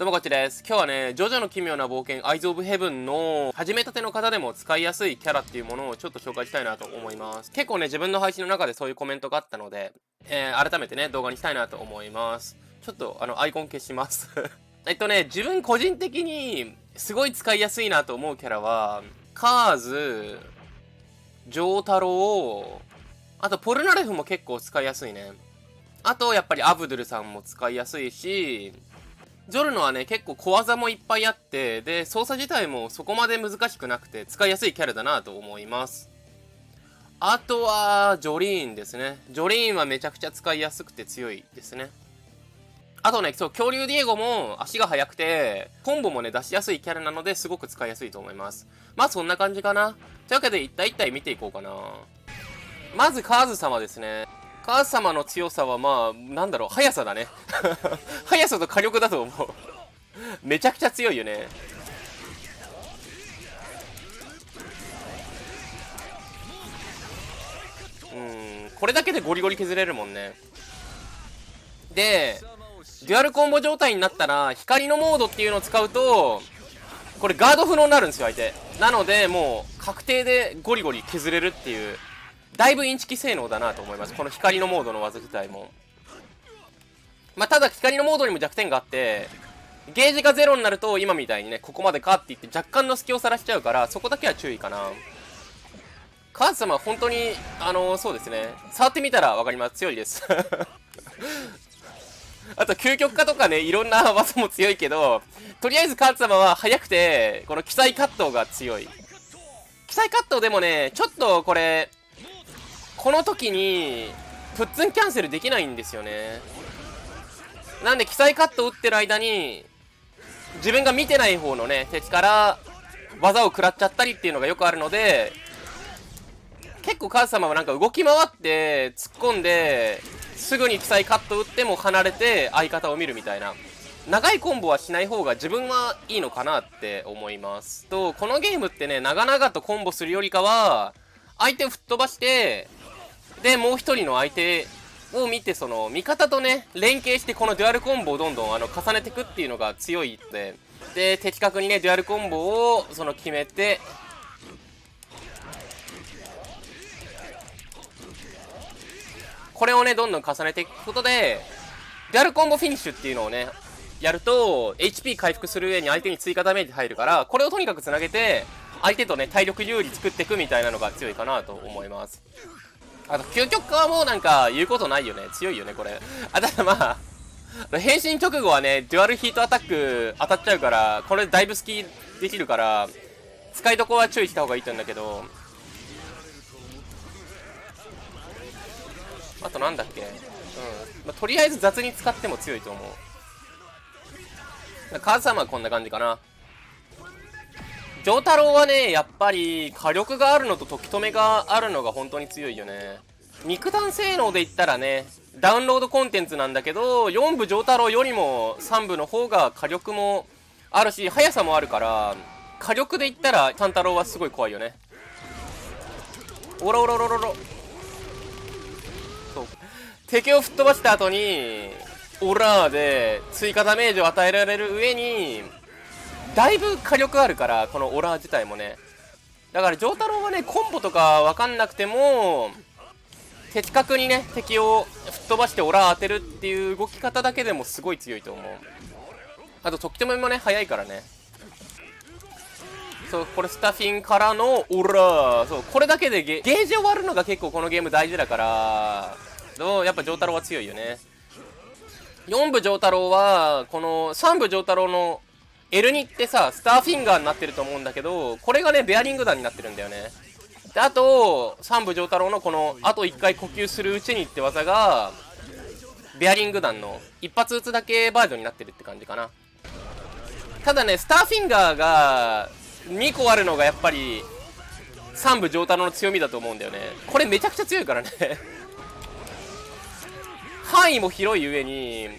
どうもこっちです。今日はね、ジョジョの奇妙な冒険アイズ・オブ・ヘブンの始めたての方でも使いやすいキャラっていうものをちょっと紹介したいなと思います。結構ね、自分の配信の中でそういうコメントがあったので、改めてね、動画にしたいなと思います。ちょっとアイコン消します。自分個人的にすごい使いやすいなと思うキャラは、カーズ、ジョータロウ、あとポルナレフも結構使いやすいね。あと、やっぱりアブドゥルさんも使いやすいし、ジョルノはね、結構小技もいっぱいあって、で、操作自体もそこまで難しくなくて、使いやすいキャラだなと思います。あとは、ジョリーンですね。ジョリーンはめちゃくちゃ使いやすくて強いですね。あとね、そう、恐竜ディエゴも足が速くて、コンボもね、出しやすいキャラなので、すごく使いやすいと思います。まあ、そんな感じかな。というわけで、一体一体見ていこうかな。まず、カーズ様ですね。カーズ様の強さはまあ、速さだね。速さと火力だと思う。めちゃくちゃ強いよね。これだけでゴリゴリ削れるもんね。で、デュアルコンボ状態になったら、光のモードっていうのを使うと、これガード不能になるんですよ、相手。なので、もう、確定でゴリゴリ削れるっていう、だいぶインチキ性能だなと思います。この光のモードの技自体も。まあ、ただ光のモードにも弱点があって、ゲージがゼロになると今みたいにね、ここまでかって言って若干の隙をさらしちゃうから、そこだけは注意かな。カーズ様は本当に、そうですね。触ってみたらわかります。強いです。あと、究極化とかね、いろんな技も強いけど、とりあえずカーズ様は速くて、この奇才カットが強い。奇才カットでもね、ちょっとこれ、この時に、プッツンキャンセルできないんですよね。なんで、奇才カット打ってる間に、自分が見てない方のね、敵から技を食らっちゃったりっていうのがよくあるので、結構カーズ様はなんか動き回って突っ込んで、すぐに奇才カット打っても離れて相方を見るみたいな。長いコンボはしない方が自分はいいのかなって思います。と、このゲームってね、長々とコンボするよりかは、相手を吹っ飛ばして、で、もう一人の相手を見て、その、味方とね、連携してこのデュアルコンボをどんどん重ねていくっていうのが強いって。で、的確にね、デュアルコンボを、決めて、これをね、どんどん重ねていくことで、デュアルコンボフィニッシュっていうのをね、やると、HP 回復する上に相手に追加ダメージ入るから、これをとにかく繋げて、相手とね、体力有利作っていくみたいなのが強いかなと思います。あと、究極化はもうなんか、言うことないよね。強いよね、これ。ただまあ、変身直後はね、デュアルヒートアタック当たっちゃうから、これだいぶスキーできるから、使いどこは注意した方がいいと思うんだけど、あとなんだっけ、まあ、とりあえず雑に使っても強いと思う。カーズ様はこんな感じかな。ジョータロウはね、やっぱり火力があるのと時止めがあるのが本当に強いよね。肉弾性能で言ったらね、ダウンロードコンテンツなんだけど、4部ジョータロウよりも3部の方が火力もあるし、速さもあるから、火力で言ったらタンタロウはすごい怖いよね。おろおろろろろ。そう。敵を吹っ飛ばした後に、オラーで追加ダメージを与えられる上に、だいぶ火力あるから、このオラー自体もね。だから、ジョータロウはね、コンボとかわかんなくても、的確にね、敵を吹っ飛ばしてオラー当てるっていう動き方だけでもすごい強いと思う。あと、時止めもね、早いからね。そう、これスタフィンからのオラー。そう、これだけでゲージ終わるのが結構このゲーム大事だから、やっぱジョータロウは強いよね。4部ジョータロウは、この3部ジョータロウのL2 ってさ、スターフィンガーになってると思うんだけど、これがね、ベアリング弾になってるんだよね。で、あと、3部ジョータロウのこの、あと1回呼吸するうちにって技が、ベアリング弾の一発撃つだけバージョンになってるって感じかな。ただね、スターフィンガーが2個あるのがやっぱり、3部ジョータロウの強みだと思うんだよね。これめちゃくちゃ強いからね。範囲も広い上に、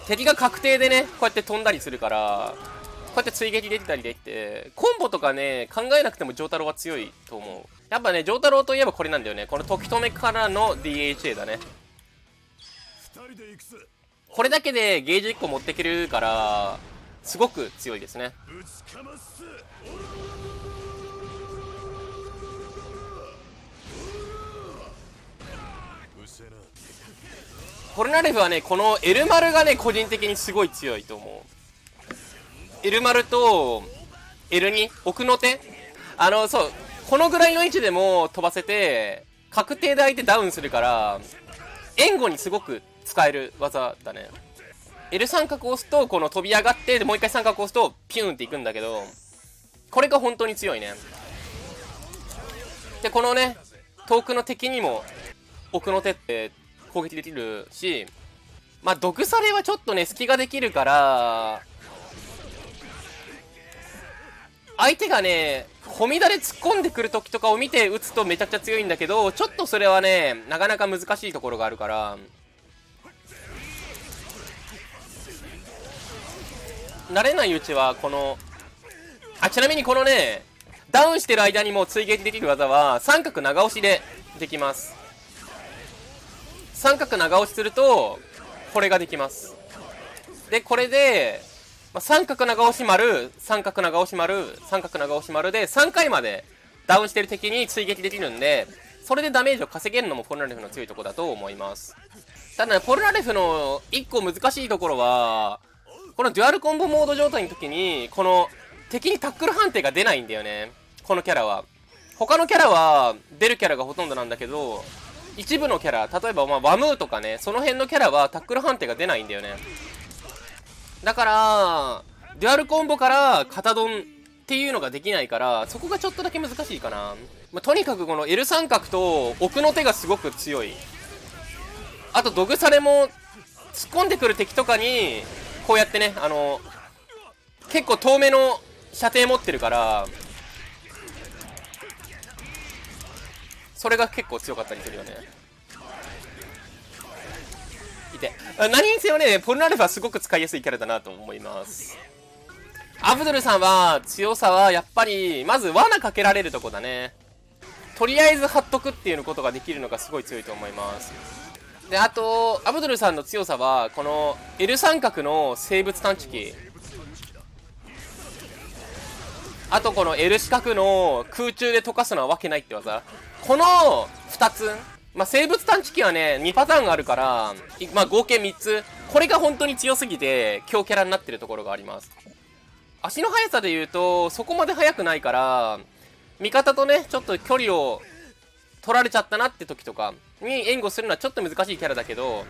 敵が確定でね、こうやって飛んだりするから、こうやって追撃できたりできて、コンボとかね、考えなくてもジョータロウは強いと思う。やっぱね、ジョータロウといえばこれなんだよね。この時止めからの DHA だね。これだけでゲージ1個持ってけるからすごく強いですね。ポルナレフはね、このエルマルがね、個人的にすごい強いと思う。エルマルと L2 奥の手、そう、このぐらいの位置でも飛ばせて確定で相手ダウンするから援護にすごく使える技だね。 L 三角を押すとこの飛び上がって、でもう一回三角を押すとピューンっていくんだけど、これが本当に強いね。でこのね遠くの敵にも奥の手って攻撃できるし、まあ毒されはちょっとね隙ができるから相手がねホミダで突っ込んでくる時とかを見て打つとめちゃくちゃ強いんだけど、ちょっとそれはねなかなか難しいところがあるから、慣れないうちはこのちなみにこのねダウンしてる間にも追撃できる技は三角長押しでできます。三角長押しするとこれができます。でこれで、三角長押し丸三角長押し丸三角長押し丸で3回までダウンしてる敵に追撃できるんで、それでダメージを稼げるのもポルナレフの強いところだと思います。ただねポルナレフの1個難しいところはこのデュアルコンボモード状態の時にこの敵にタックル判定が出ないんだよね。このキャラは他のキャラは出るキャラがほとんどなんだけど、一部のキャラ例えばワムーとかねその辺のキャラはタックル判定が出ないんだよね。だからデュアルコンボから片ドンっていうのができないから、そこがちょっとだけ難しいかな。とにかくこの L 三角と奥の手がすごく強い。あとドグサレも突っ込んでくる敵とかにこうやってね結構遠めの射程持ってるからそれが結構強かったりするよね。何にせよねポルナレフはすごく使いやすいキャラだなと思います。アブドゥルさんは強さはやっぱりまず罠かけられるとこだね。とりあえず貼っとくっていうことができるのがすごい強いと思います。であとアブドゥルさんの強さはこの L 三角の生物探知機、あとこの L 四角の空中で溶かすのはわけないって技、この2つ、生物探知機はね2パターンがあるから、合計3つ、これが本当に強すぎて強キャラになってるところがあります。足の速さで言うとそこまで速くないから味方とねちょっと距離を取られちゃったなって時とかに援護するのはちょっと難しいキャラだけど、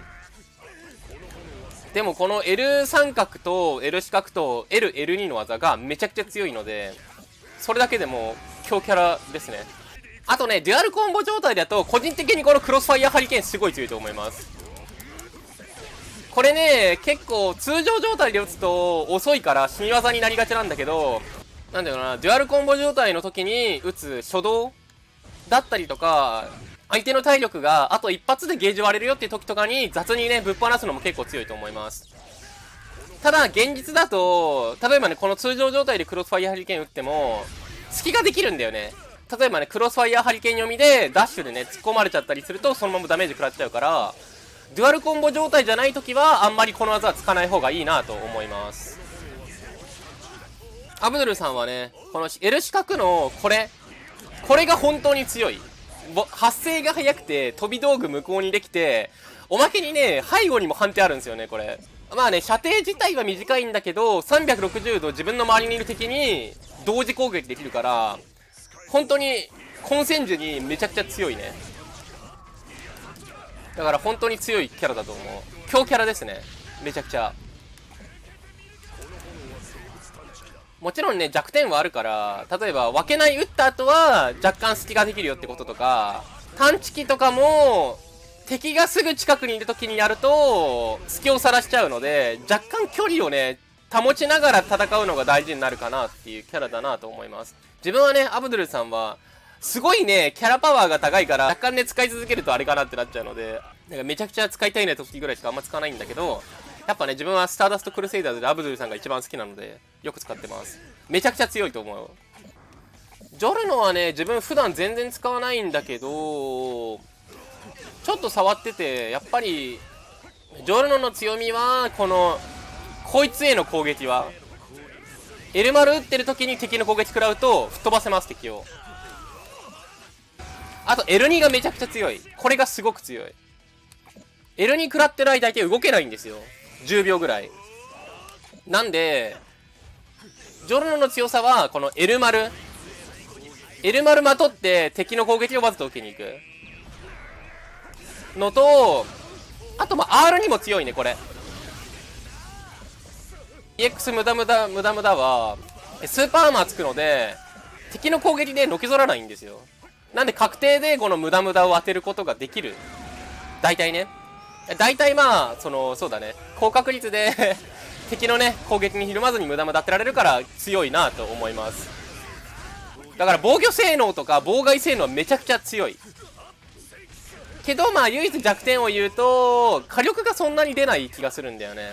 でもこの L 三角と L 四角と LL2 の技がめちゃくちゃ強いので、それだけでも強キャラですね。あとねデュアルコンボ状態だと個人的にこのクロスファイヤーハリケーンすごい強いと思います。これね結構通常状態で打つと遅いから死に技になりがちなんだけど、なんだろうな、デュアルコンボ状態の時に打つ初動だったりとか相手の体力があと一発でゲージ割れるよっていう時とかに雑にねぶっ放すのも結構強いと思います。ただ現実だと例えばねこの通常状態でクロスファイヤーハリケーン打っても隙ができるんだよね。例えばねクロスファイヤーハリケーン読みでダッシュでね突っ込まれちゃったりするとそのままダメージ食らっちゃうから、デュアルコンボ状態じゃない時はあんまりこの技は使わない方がいいなと思います。アブドゥルさんはねこの L 四角のこれが本当に強い。発生が速くて飛び道具無効にできて、おまけにね背後にも判定あるんですよね。これ射程自体は短いんだけど360度自分の周りにいる敵に同時攻撃できるから本当に混戦時にめちゃくちゃ強いね。だから本当に強いキャラだと思う。強キャラですねめちゃくちゃ。もちろんね弱点はあるから、例えば分けない打った後は若干隙ができるよってこととか、探知機とかも敵がすぐ近くにいる時にやると隙を晒しちゃうので、若干距離をね保ちながら戦うのが大事になるかなっていうキャラだなと思います。自分はねアブドゥルさんはすごいねキャラパワーが高いから若干ね使い続けるとあれかなってなっちゃうので、めちゃくちゃ使いたいな時ぐらいしかあんま使わないんだけど、やっぱね自分はスターダストクルセイダーズでアブドゥルさんが一番好きなのでよく使ってます。めちゃくちゃ強いと思う。ジョルノはね自分普段全然使わないんだけどちょっと触っててやっぱりジョルノの強みはこいつへの攻撃は L 丸打ってる時に敵の攻撃食らうと吹っ飛ばせます、敵を。あと L2 がめちゃくちゃ強い。これがすごく強い。L2 食らってる間相手動けないんですよ、10秒ぐらい。なんでジョルノの強さはこの L 丸まとって敵の攻撃をわざと受けに行くのと、あとR2 も強いね。これ EX 無駄はスーパーアーマーつくので敵の攻撃でのけぞらないんですよ。なんで確定でこの無駄を当てることができる。大体ね、大体そうだね、高確率で敵のね攻撃にひるまずに無駄当てられるから強いなと思います。だから防御性能とか妨害性能はめちゃくちゃ強いけど、唯一弱点を言うと火力がそんなに出ない気がするんだよね。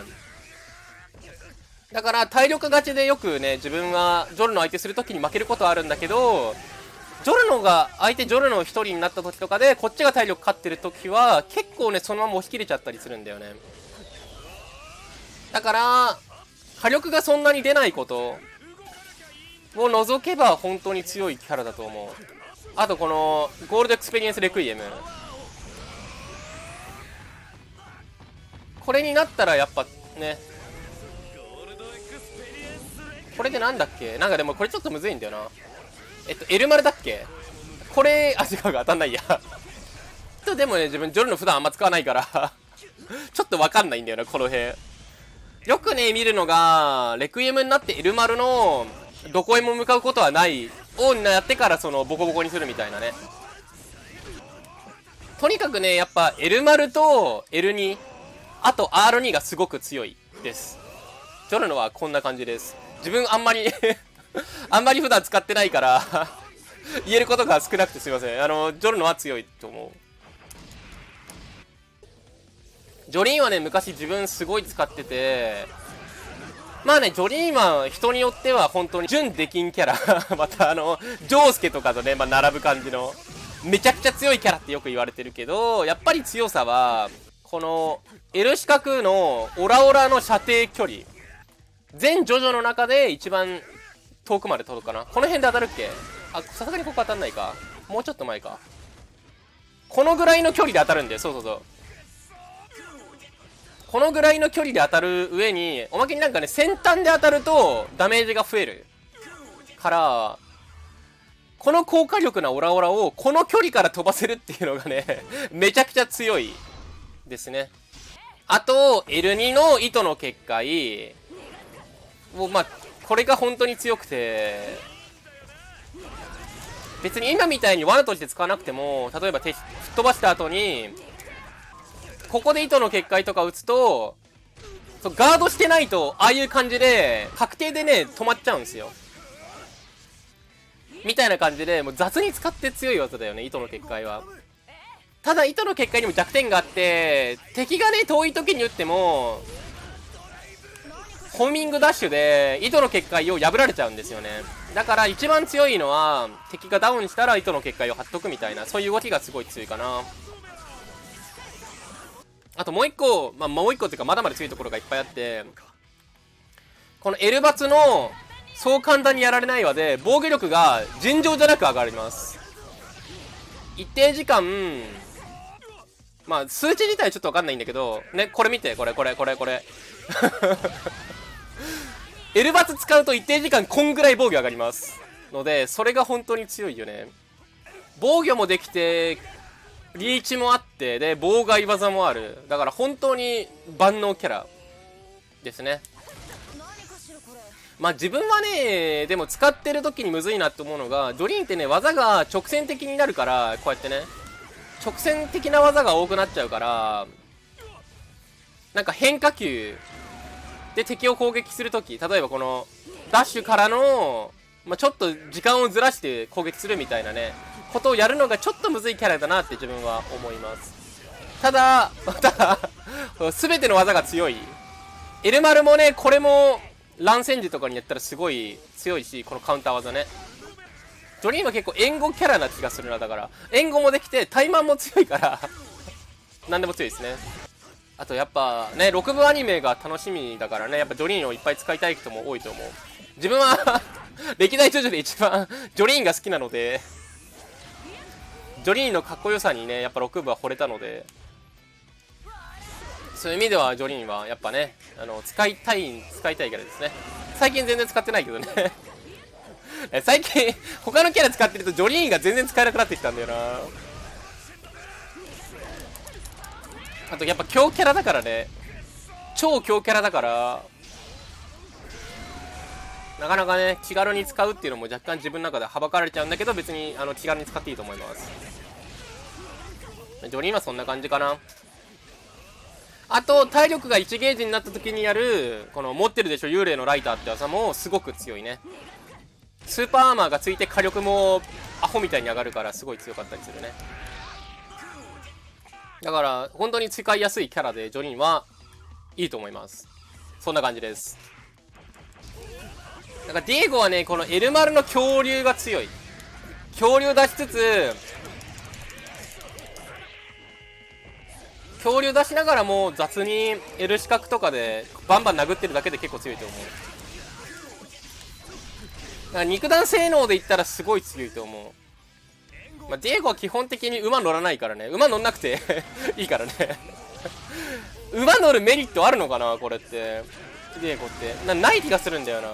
だから体力勝ちでよくね、自分はジョルノ相手するときに負けることはあるんだけど、ジョルノ一人になった時とかでこっちが体力勝ってる時は結構ねそのまま押し切れちゃったりするんだよね。だから火力がそんなに出ないことを除けば本当に強いキャラだと思う。あとこのゴールドエクスペリエンスレクイエム、これになったらやっぱね、これでなんだっけ、なんかでもこれちょっとむずいんだよな。L 丸だっけこれ。違うか、当たんないやでもね、自分ジョルノ普段あんま使わないからちょっとわかんないんだよな、この辺。よくね見るのがレクイエムになって L 丸のどこへも向かうことはないをやってからボコボコにするみたいなね。とにかくねやっぱ L 丸と L2 あと R2 がすごく強いです。ジョルノはこんな感じです。自分あんまりあんまり普段使ってないから言えることが少なくてすいません。ジョルノは強いと思う。ジョリーンはね昔自分すごい使ってて、ジョリーンは人によっては本当に準デキンキャラまたジョースケとかとね、並ぶ感じのめちゃくちゃ強いキャラってよく言われてるけど、やっぱり強さはこの L 四角のオラオラの射程距離、全ジョジョの中で一番遠くまで届くかな。この辺で当たるっけ。さすがにここ当たんないか。もうちょっと前か。このぐらいの距離で当たるんだよ。そうこのぐらいの距離で当たる上におまけになんかね先端で当たるとダメージが増えるから、この高火力なオラオラをこの距離から飛ばせるっていうのがねめちゃくちゃ強いですね。あと L2 の糸の結界もうこれが本当に強くて、別に今みたいに罠として使わなくても、例えば吹っ飛ばした後にここで糸の結界とか打つとガードしてないとああいう感じで確定でね止まっちゃうんですよみたいな感じで、もう雑に使って強い技だよね糸の結界は。ただ糸の結界にも弱点があって、敵がね遠い時に打ってもホーミングダッシュで糸の結界を破られちゃうんですよね。だから一番強いのは敵がダウンしたら糸の結界を張っとくみたいな、そういう動きがすごい強いかな。あともう一個、もう一個っていうかまだまだ強いところがいっぱいあって、この L バツのそう簡単にやられない輪で防御力が尋常じゃなく上がります。一定時間、数値自体ちょっとわかんないんだけどね、これ見て、これL バツ使うと一定時間こんぐらい防御上がりますので、それが本当に強いよね。防御もできてリーチもあって、で妨害技もある。だから本当に万能キャラですね。自分はねでも使ってる時にむずいなって思うのが、ジョリーンってね技が直線的になるから、こうやってね直線的な技が多くなっちゃうから、なんか変化球で敵を攻撃するとき、例えばこのダッシュからの、ちょっと時間をずらして攻撃するみたいなねことをやるのがちょっとむずいキャラだなって自分は思います。ただ全ての技が強い。エルマルもねこれも乱戦時とかにやったらすごい強いし、このカウンター技ね。ジョリーンは結構援護キャラな気がするな。だから援護もできて怠慢も強いから何でも強いですね。あとやっぱね、6部アニメが楽しみだからね、やっぱジョリーンをいっぱい使いたい人も多いと思う。自分は歴代ジョジョで一番ジョリーンが好きなので、ジョリーンのかっこよさにね、やっぱ6部は惚れたので、そういう意味ではジョリーンはやっぱね、使いたいキャラですね。最近全然使ってないけどね最近他のキャラ使ってるとジョリーンが全然使えなくなってきたんだよな。あとやっぱ強キャラだからね、超強キャラだから、なかなかね気軽に使うっていうのも若干自分の中ではばかられちゃうんだけど、別に気軽に使っていいと思います。ジョリーンはそんな感じかな。あと体力が1ゲージになった時にやるこの持ってるでしょ幽霊のライターって技もすごく強いね。スーパーアーマーがついて火力もアホみたいに上がるからすごい強かったりするね。だから本当に使いやすいキャラでジョリーンはいいと思います。そんな感じです。だからディエゴはね、このエルマルの恐竜が強い。恐竜出しつつ、恐竜出しながらも雑に L 四角とかでバンバン殴ってるだけで結構強いと思う。だから肉弾性能で言ったらすごい強いと思う。まあ、ディエゴは基本的に馬乗らないからね。馬乗んなくていいからね馬乗るメリットあるのかなこれって。ディエゴってない気がするんだよな。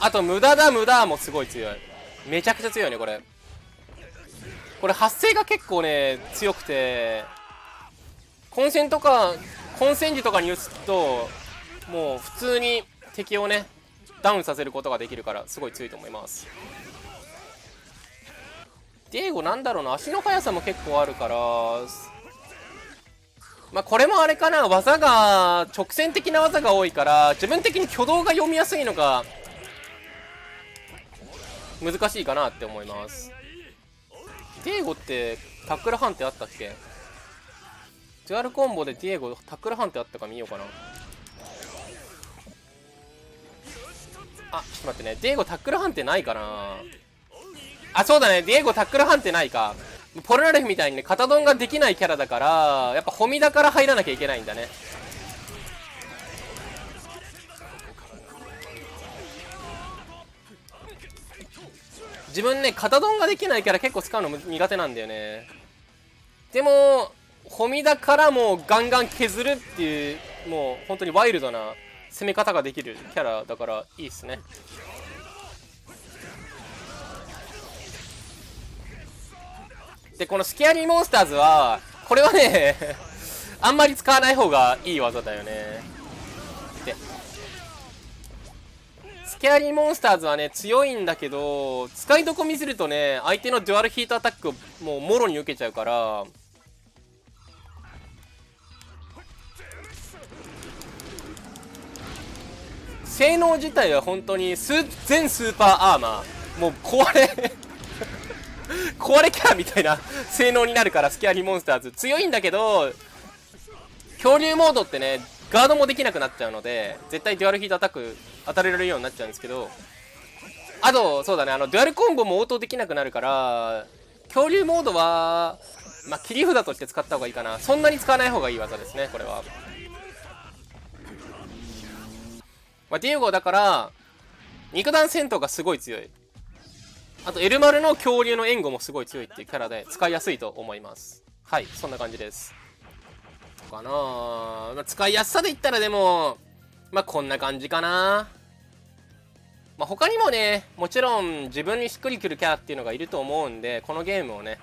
あと無駄だもすごい強い。めちゃくちゃ強いねこれ。これ発生が結構ね強くて、混戦時とかに打つともう普通に敵をねダウンさせることができるからすごい強いと思います。ディエゴなんだろうな、足の速さも結構あるから、まあこれもあれかな、技が直線的な技が多いから自分的に挙動が読みやすいのが難しいかなって思います。ディエゴってタックル判定あったっけ。デュアルコンボでディエゴタックル判定あったか見ようかな。あ、ちょっと待ってね、ディエゴタックル判定ないかな。あ、そうだね、ディエゴタックル判定ないか。ポルナレフみたいにね片ドンができないキャラだから、やっぱホミダから入らなきゃいけないんだね。自分ね片ドンができないキャラ結構使うの苦手なんだよね。でもホミダからもうガンガン削るっていう、もう本当にワイルドな攻め方ができるキャラだからいいっすね。でこのスキャリーモンスターズはこれはねあんまり使わない方がいい技だよね。でスキャリーモンスターズはね強いんだけど、使いどこ見せるとね相手のデュアルヒートアタックをもうもろに受けちゃうから、性能自体は本当に全スーパーアーマー、もう壊れキャラみたいな性能になるから、スキャリーモンスターズ強いんだけど、恐竜モードってねガードもできなくなっちゃうので絶対デュアルヒートアタック当たれるようになっちゃうんですけど、あとそうだね、デュアルコンボも応答できなくなるから、恐竜モードはまあ切り札として使った方がいいかな。そんなに使わない方がいい技ですねこれは。まあ、ディエゴだから肉弾戦闘がすごい強い。あとエルマルの恐竜の援護もすごい強いっていうキャラで使いやすいと思います。はい、そんな感じですかな。まあ、使いやすさで言ったらでもまあこんな感じかな。まあ、他にもねもちろん自分にしっくりくるキャラっていうのがいると思うんで、このゲームをね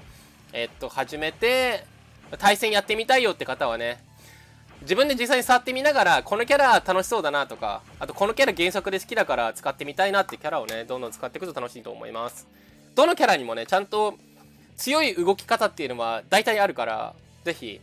始めて対戦やってみたいよって方はね、自分で実際に触ってみながらこのキャラ楽しそうだなとか、あとこのキャラ原作で好きだから使ってみたいなってキャラをねどんどん使っていくと楽しいと思います。どのキャラにもねちゃんと強い動き方っていうのは大体あるから、ぜひ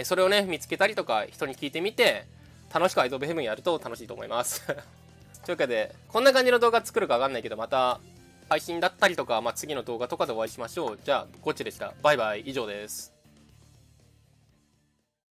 それをね見つけたりとか人に聞いてみて楽しくアイドルヘブンやると楽しいと思いますというわけでこんな感じの動画作るかわかんないけど、また配信だったりとか、まあ、次の動画とかでお会いしましょう。じゃあゴッチでした。バイバイ。以上です。